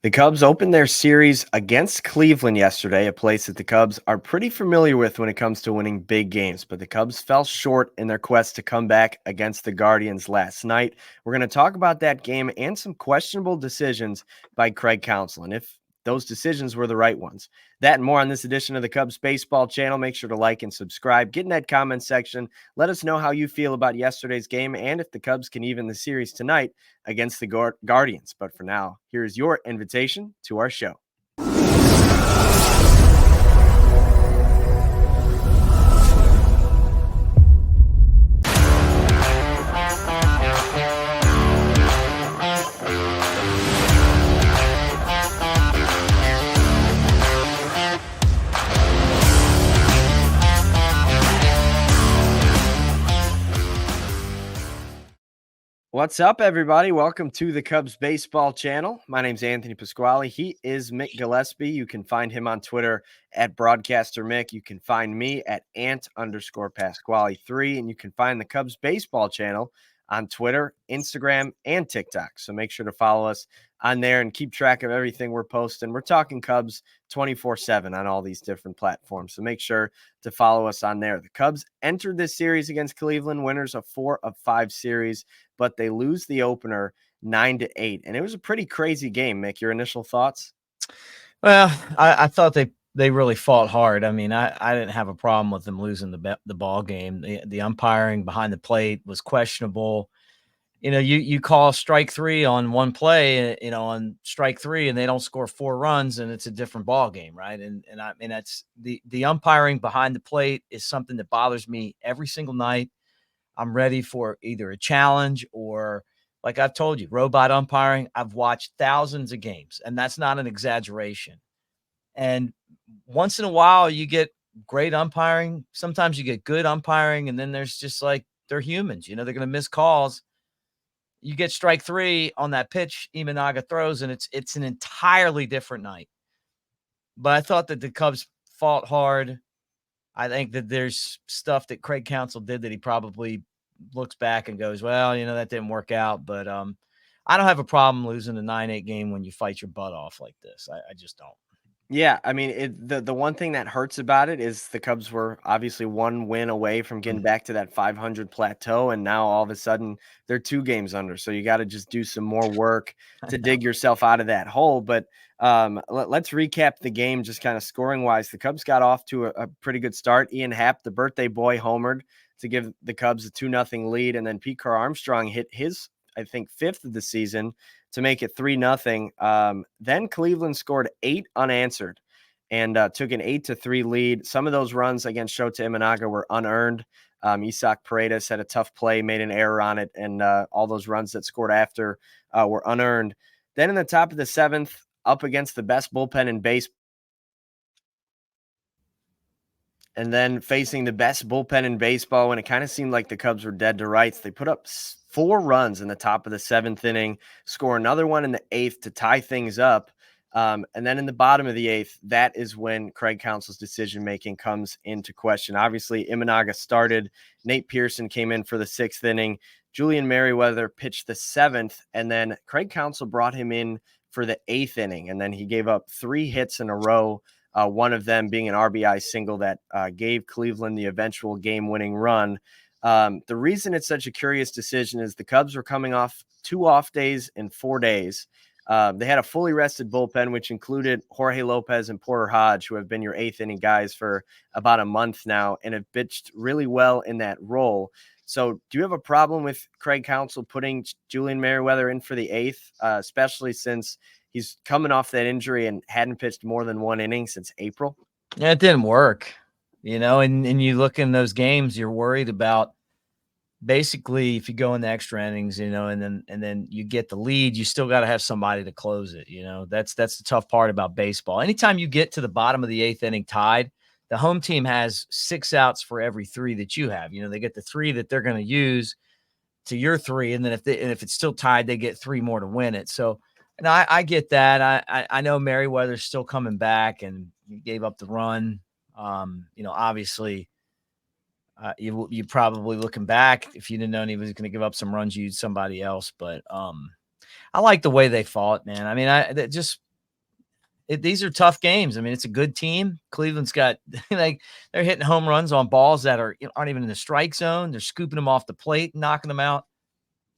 The Cubs opened their series against Cleveland yesterday, a place that the Cubs are pretty familiar with when it comes to winning big games. But the Cubs fell short in their quest to come back against the Guardians last night. We're going to talk about that game and some questionable decisions by Craig Counsell, and if those decisions were the right ones. That and more on this edition of the Cubs Baseball Channel. Make sure to like and subscribe. Get in that comment section. Let us know how you feel about yesterday's game and if the Cubs can even the series tonight against the Guardians. But for now, here's your invitation to our show. What's up, everybody? Welcome to the Cubs Baseball Channel. My name's Anthony Pasquale. He is Mick Gillespie. You can find him on Twitter at Broadcaster Mick. You can find me at Ant_Pasquale3. And you can find the Cubs Baseball Channel on Twitter, Instagram, and TikTok. So make sure to follow us on there and keep track of everything we're posting. We're talking Cubs 24/7 on all these different platforms. So make sure to follow us on there. The Cubs entered this series against Cleveland, winners of 4 of 5 series, but they lose the opener 9-8. And it was a pretty crazy game. Mick, your initial thoughts? Well, I thought they really fought hard. I mean, I didn't have a problem with them losing the ball game. The umpiring behind the plate was questionable. You call strike 3 on one play, on strike 3, and they don't score 4 runs, and it's a different ball game, right? And I mean, that's the umpiring behind the plate is something that bothers me every single night. I'm ready for either a challenge or, like I've told you, robot umpiring. I've watched thousands of games, and that's not an exaggeration. And once in a while, you get great umpiring. Sometimes you get good umpiring, and then there's just like they're humans. They're going to miss calls. You get strike 3 on that pitch Imanaga throws, and it's an entirely different night. But I thought that the Cubs fought hard. I think that there's stuff that Craig Counsell did that he probably looks back and goes, well, that didn't work out. But I don't have a problem losing a 9-8 game when you fight your butt off like this. I just don't. Yeah, I mean, the one thing that hurts about it is the Cubs were obviously one win away from getting back to that 500 plateau, and now all of a sudden they're 2 games under. So you got to just do some more work to dig yourself out of that hole. But let's recap the game just kind of scoring wise. The Cubs got off to a pretty good start. Ian Happ, the birthday boy, homered to give the Cubs a 2-0 lead, and then Pete Crow-Armstrong hit his, I think, 5th of the season to make it 3-0. Then Cleveland scored 8 unanswered and took an 8-3 lead. Some of those runs against Shota Imanaga were unearned. Isaac Paredes had a tough play, made an error on it, and all those runs that scored after were unearned. Then in the top of the 7th, up against the best bullpen in baseball, and then facing the best bullpen in baseball when it kind of seemed like the Cubs were dead to rights, they put up 4 runs in the top of the 7th inning, score another one in the 8th to tie things up. And then in the bottom of the 8th, that is when Craig Counsell's decision-making comes into question. Obviously, Imanaga started. Nate Pearson came in for the 6th inning. Julian Merryweather pitched the 7th, and then Craig Counsell brought him in for the 8th inning, and then he gave up 3 hits in a row, one of them being an RBI single that gave Cleveland the eventual game-winning run. The reason it's such a curious decision is the Cubs were coming off 2 off days in 4 days. They had a fully rested bullpen, which included Jorge Lopez and Porter Hodge, who have been your 8th inning guys for about a month now and have pitched really well in that role. So do you have a problem with Craig Counsell putting Julian Merryweather in for the 8th, especially since he's coming off that injury and hadn't pitched more than 1 inning since April? Yeah, it didn't work, and you look in those games, you're worried about basically if you go in the extra innings, and then you get the lead, you still got to have somebody to close it. That's the tough part about baseball. Anytime you get to the bottom of the 8th inning tied, the home team has 6 outs for every 3 that you have. They get the 3 that they're going to use to your 3. And then if it's still tied, they get 3 more to win it. So, and I get that. I know Merryweather's still coming back and he gave up the run. Obviously you probably looking back, if you didn't know he was going to give up some runs, you'd somebody else. But I like the way they fought, man. I mean, these are tough games. I mean, it's a good team. Cleveland's got like they're hitting home runs on balls that aren't even in the strike zone. They're scooping them off the plate, knocking them out.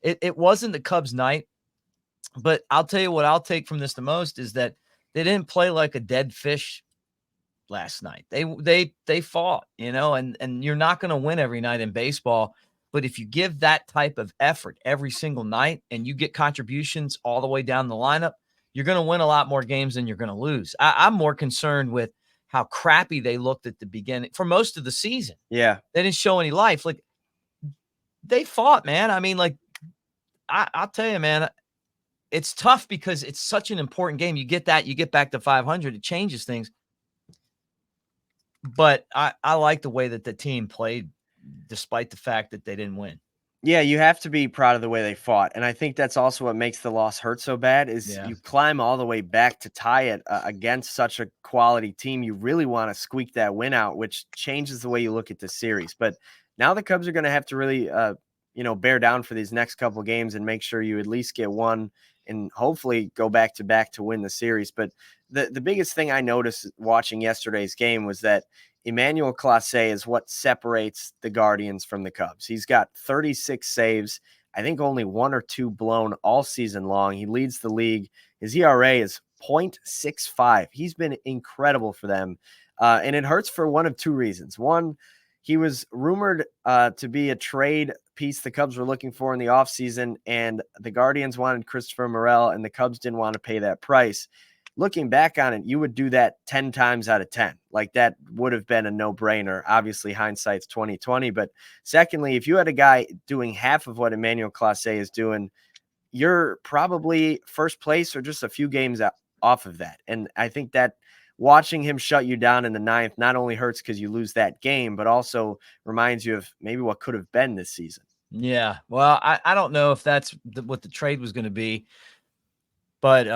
It wasn't the Cubs' night, but I'll tell you what I'll take from this the most is that they didn't play like a dead fish last night. They fought, and you're not going to win every night in baseball. But if you give that type of effort every single night and you get contributions all the way down the lineup, you're going to win a lot more games than you're going to lose. I'm more concerned with how crappy they looked at the beginning for most of the season. Yeah. They didn't show any life. Like, they fought, man. I mean, like, I'll tell you, man, it's tough because it's such an important game. You get back to 500, it changes things. But I like the way that the team played, despite the fact that they didn't win. Yeah, you have to be proud of the way they fought. And I think that's also what makes the loss hurt so bad is you climb all the way back to tie it against such a quality team. You really want to squeak that win out, which changes the way you look at the series. But now the Cubs are going to have to really, bear down for these next couple of games and make sure you at least get one and hopefully go back to win the series. But the biggest thing I noticed watching yesterday's game was that Emmanuel Clase is what separates the Guardians from the Cubs. He's got 36 saves. I think only 1 or 2 blown all season long. He leads the league. His ERA is 0.65. He's been incredible for them. And it hurts for one of 2 reasons. One, he was rumored to be a trade piece the Cubs were looking for in the offseason, and the Guardians wanted Christopher Morel, and the Cubs didn't want to pay that price. Looking back on it, you would do that 10 times out of 10. Like, that would have been a no-brainer. Obviously, hindsight's 2020. But secondly, if you had a guy doing half of what Emmanuel Clase is doing, you're probably first place or just a few games off of that. And I think that watching him shut you down in the 9th not only hurts because you lose that game, but also reminds you of maybe what could have been this season. Yeah. Well, I don't know if that's what the trade was going to be, but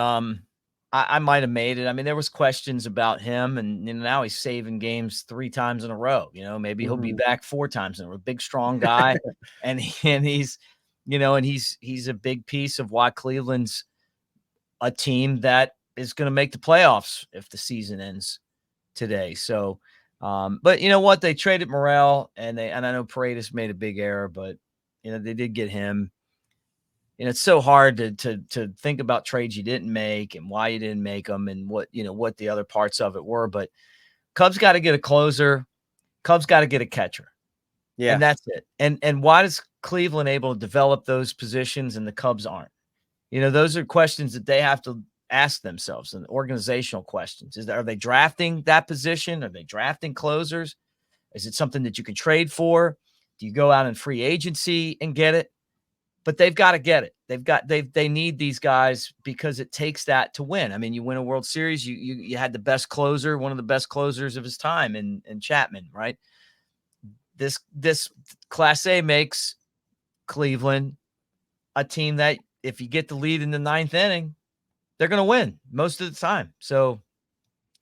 I might have made it. I mean, there was questions about him, and now he's saving games 3 times in a row. Maybe he'll be back 4 times in a row. Big, strong guy, and he's, and he's a big piece of why Cleveland's a team that is going to make the playoffs if the season ends today. So, but you know what? They traded Morel, and I know Paredes made a big error, but they did get him. It's so hard to think about trades you didn't make and why you didn't make them and what the other parts of it were. But Cubs got to get a closer. Cubs got to get a catcher. Yeah. And that's it. And why is Cleveland able to develop those positions and the Cubs aren't? Those are questions that they have to ask themselves, and organizational questions. Are they drafting that position? Are they drafting closers? Is it something that you can trade for? Do you go out in free agency and get it? But they've got to get it. They need these guys because it takes that to win. I mean, you win a World Series, you had the best closer, one of the best closers of his time in Chapman, right? This Clase makes Cleveland a team that if you get the lead in the 9th inning, they're going to win most of the time. So,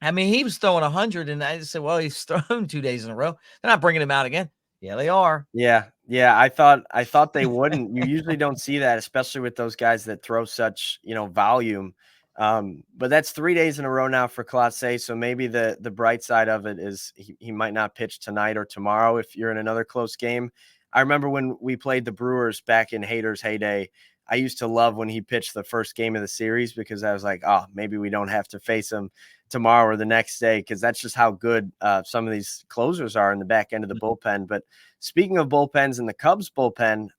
I mean, he was throwing 100, and I just said, well, he's thrown 2 days in a row. They're not bringing him out again. Yeah, they are. Yeah. I thought they wouldn't. You usually don't see that, especially with those guys that throw such, volume. But that's 3 days in a row now for Clase. So maybe the bright side of it is he might not pitch tonight or tomorrow if you're in another close game. I remember when we played the Brewers back in Hader's heyday, I used to love when he pitched the first game of the series because I was like, oh, maybe we don't have to face him tomorrow or the next day, because that's just how good some of these closers are in the back end of the bullpen. But speaking of bullpens and the Cubs bullpen,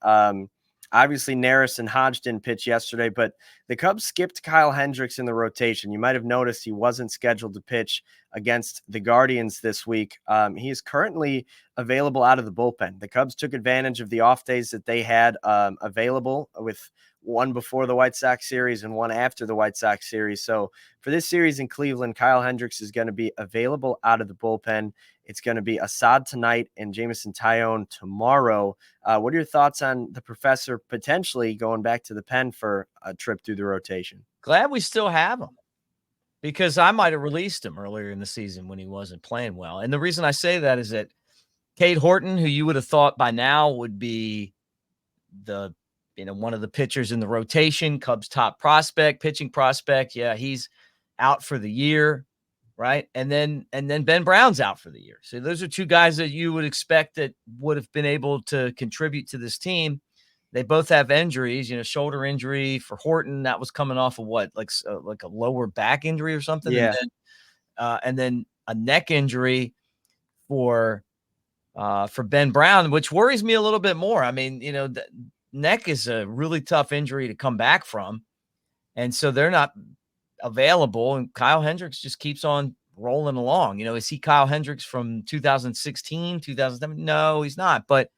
obviously Neris and Hodge didn't pitch yesterday, but the Cubs skipped Kyle Hendricks in the rotation. You might have noticed he wasn't scheduled to pitch against the Guardians this week. He is currently available out of the bullpen. The Cubs took advantage of the off days that they had available, with one before the White Sox series and one after the White Sox series. So for this series in Cleveland, Kyle Hendricks is going to be available out of the bullpen. It's going to be Assad tonight and Jameson Taillon tomorrow. What are your thoughts on the professor potentially going back to the pen for a trip through the rotation? Glad we still have him, because I might have released him earlier in the season when he wasn't playing well. And the reason I say that is that Cade Horton, who you would have thought by now would be the one of the pitchers in the rotation, Cubs top prospect, pitching prospect. Yeah, he's out for the year, right? And then Ben Brown's out for the year. So those are two guys that you would expect that would have been able to contribute to this team. They both have injuries, shoulder injury for Horton. That was coming off of what, like a lower back injury or something. Yeah. And then a neck injury for Ben Brown, which worries me a little bit more. I mean, the neck is a really tough injury to come back from. And so they're not available. And Kyle Hendricks just keeps on rolling along. Is he Kyle Hendricks from 2016, 2007? No, he's not. But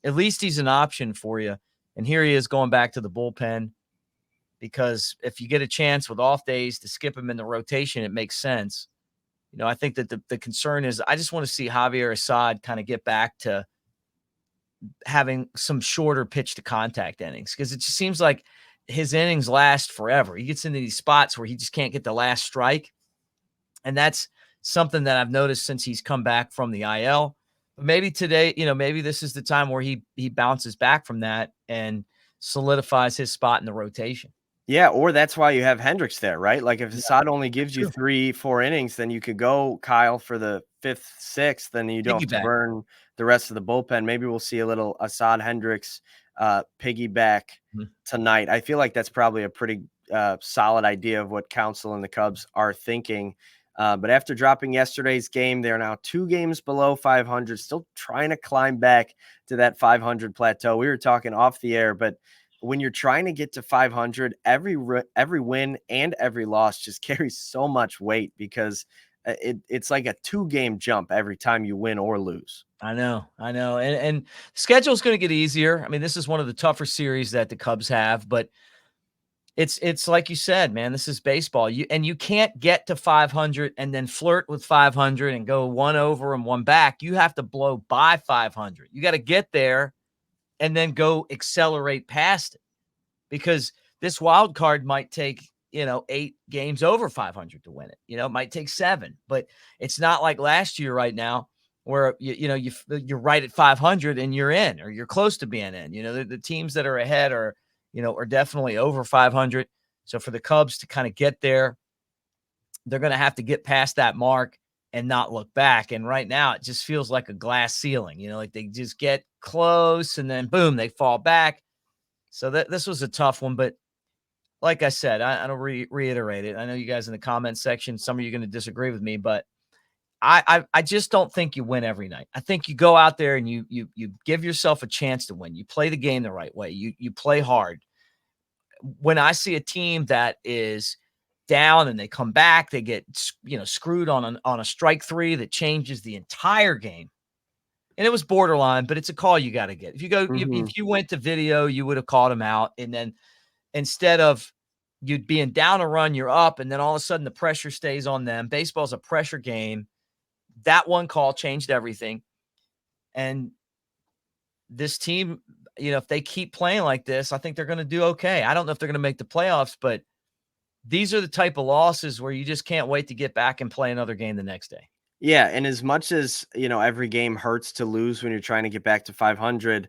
at least he's an option for you. And here he is going back to the bullpen, because if you get a chance with off days to skip him in the rotation, it makes sense. I think that the concern is I just want to see Javier Assad kind of get back to having some shorter pitch to contact innings, because it just seems like his innings last forever. He gets into these spots where he just can't get the last strike. And that's something that I've noticed since he's come back from the IL. But maybe today, maybe this is the time where he bounces back from that and solidifies his spot in the rotation. Yeah, or that's why you have Hendricks there, right? Like if Assad only gives you 3-4 innings, then you could go Kyle for the 5th, 6th, then you don't have to burn the rest of the bullpen. Maybe we'll see a little Assad Hendricks piggyback tonight. I feel like that's probably a pretty solid idea of what Counsell and the Cubs are thinking. But after dropping yesterday's game, they're now 2 games below 500, still trying to climb back to that 500 plateau. We were talking off the air, but when you're trying to get to 500, every win and every loss just carries so much weight, because it's like a 2-game jump every time you win or lose. I know. And the schedule is going to get easier. I mean, this is one of the tougher series that the Cubs have, but it's like you said, man, this is baseball. You can't get to 500 and then flirt with 500 and go 1 over and 1 back. You have to blow by 500. You got to get there and then go accelerate past it, because this wild card might take, 8 games over 500 to win it. It might take 7, but it's not like last year right now where, you're right at 500 and you're in, or you're close to being in. The teams that are ahead are definitely over 500. So for the Cubs to kind of get there, they're going to have to get past that mark and not look back. And right now it just feels like a glass ceiling, like they just get close and then boom, they fall back. So this was a tough one, but like I said, I don't reiterate it. I know you guys in the comments section, some of you are going to disagree with me, but I just don't think you win every night. I think you go out there and you give yourself a chance to win. You play the game the right way. You play hard. When I see a team that is down and they come back, they get screwed on a strike 3 that changes the entire game. And it was borderline, but it's a call you got to get. If you go, if you went to video, you would have called him out. And then instead of you'd being down a run, you're up, and then all of a sudden the pressure stays on them. Baseball's a pressure game. That one call changed everything. And this team, if they keep playing like this, I think they're going to do okay. I don't know if they're going to make the playoffs, but these are the type of losses where you just can't wait to get back and play another game the next day. Yeah, and as much as, every game hurts to lose when you're trying to get back to 500,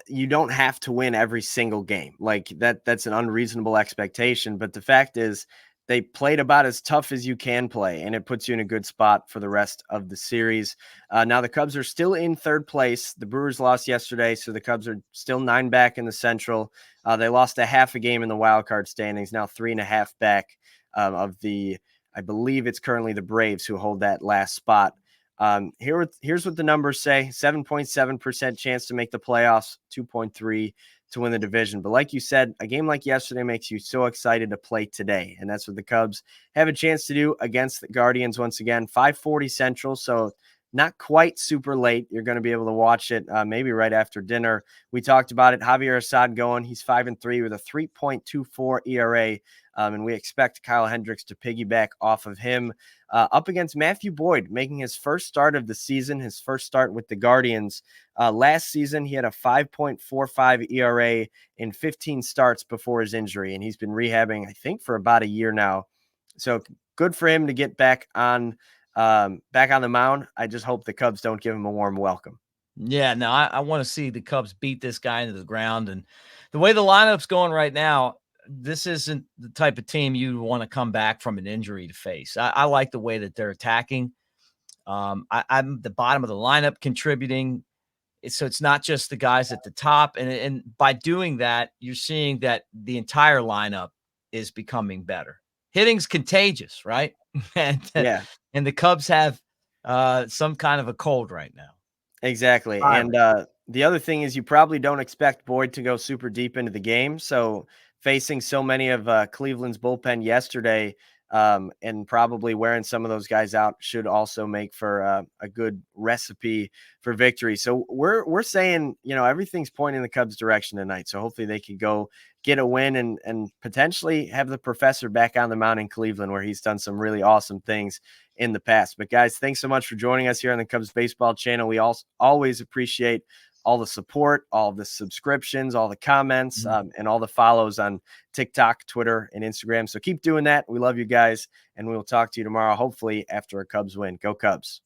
you don't have to win every single game. Like that's an unreasonable expectation. But the fact is, they played about as tough as you can play, and it puts you in a good spot for the rest of the series. Now the Cubs are still in 3rd place. The Brewers lost yesterday, so the Cubs are still 9 back in the Central. They lost a half a game in the wild card standings, now 3.5 back of the, I believe it's currently the Braves who hold that last spot. Here's what the numbers say: 7.7% chance to make the playoffs, 2.3 to win the division. But like you said, a game like yesterday makes you so excited to play today. And that's what the Cubs have a chance to do against the Guardians once again, 5:40 Central. So not quite super late. You're going to be able to watch it maybe right after dinner. We talked about it. Javier Assad going. He's 5-3 with a 3.24 ERA. And we expect Kyle Hendricks to piggyback off of him up against Matthew Boyd, making his first start of the season, his first start with the Guardians. Last season, he had a 5.45 ERA in 15 starts before his injury, and he's been rehabbing, I think, for about a year now. So good for him to get back on the mound. I just hope the Cubs don't give him a warm welcome. Yeah, no, I want to see the Cubs beat this guy into the ground. And the way the lineup's going right now, this isn't the type of team you want to come back from an injury to face. I like the way that they're attacking. I'm the bottom of the lineup contributing. So it's not just the guys at the top. And by doing that, you're seeing that the entire lineup is becoming better. Hitting's contagious, right? and the Cubs have some kind of a cold right now. Exactly. And the other thing is you probably don't expect Boyd to go super deep into the game. So facing so many of Cleveland's bullpen yesterday, and probably wearing some of those guys out should also make for a good recipe for victory. So we're saying, everything's pointing the Cubs' direction tonight. So hopefully they can go get a win and potentially have the professor back on the mound in Cleveland, where he's done some really awesome things in the past. But guys, thanks so much for joining us here on the Cubs Baseball channel. We always appreciate all the support, all the subscriptions, all the comments, and all the follows on TikTok, Twitter, and Instagram. So keep doing that. We love you guys, and we will talk to you tomorrow, hopefully after a Cubs win. Go Cubs.